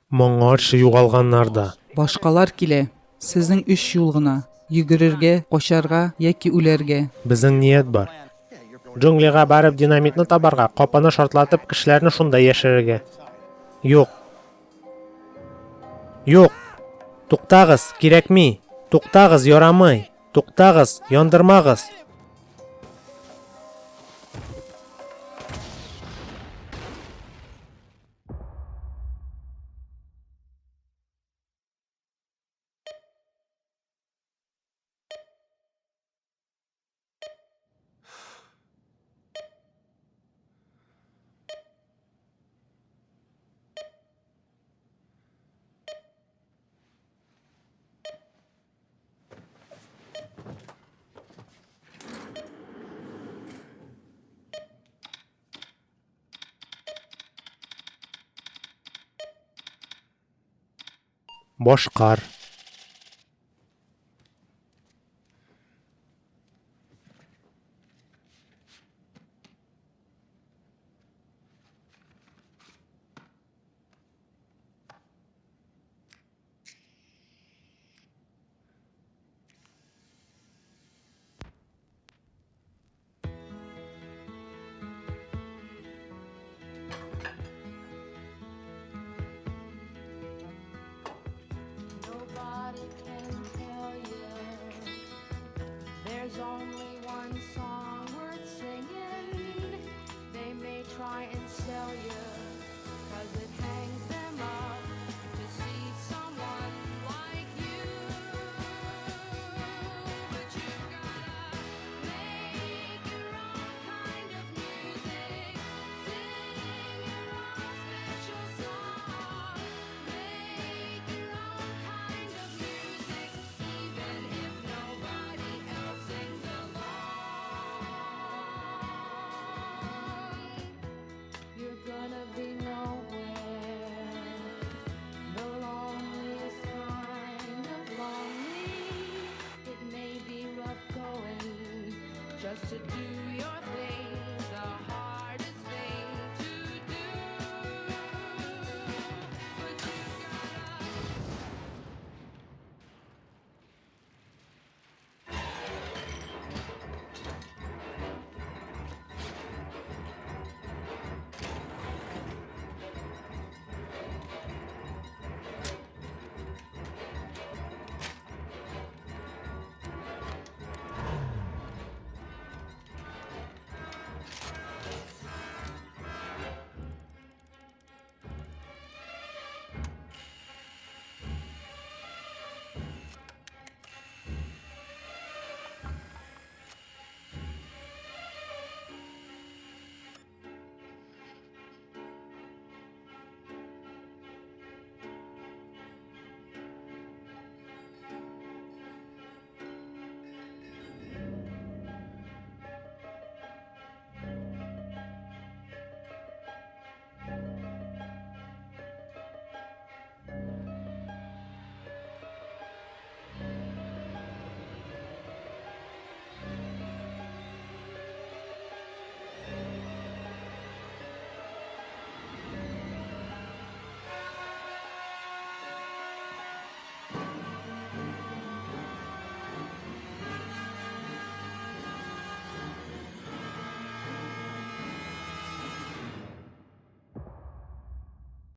Моңарчы югалганнарда. Башкалар килә. Сезнең 3 юл гына. Йөгерергә, качарга яки үләргә. Безнең ният бар. Джунглига барып динамитны табарга, капаны шартлатып кешеләрне шунда яшерергә. Юк. Юк. Туктагыз, кирәкми. Туктагыз, ярамый. Туктагыз, яндырмагыз. Башкар. Nobody can tell you there's only one song worth singing. They may try and sell you, 'cause it hangs them up to see someone like you. But you gotta make your own kind of music, sing your own special song, make your own kind of music, even if nobody else sings along. You're gonna be nowhere, the loneliest kind of lonely. It may be rough going just to do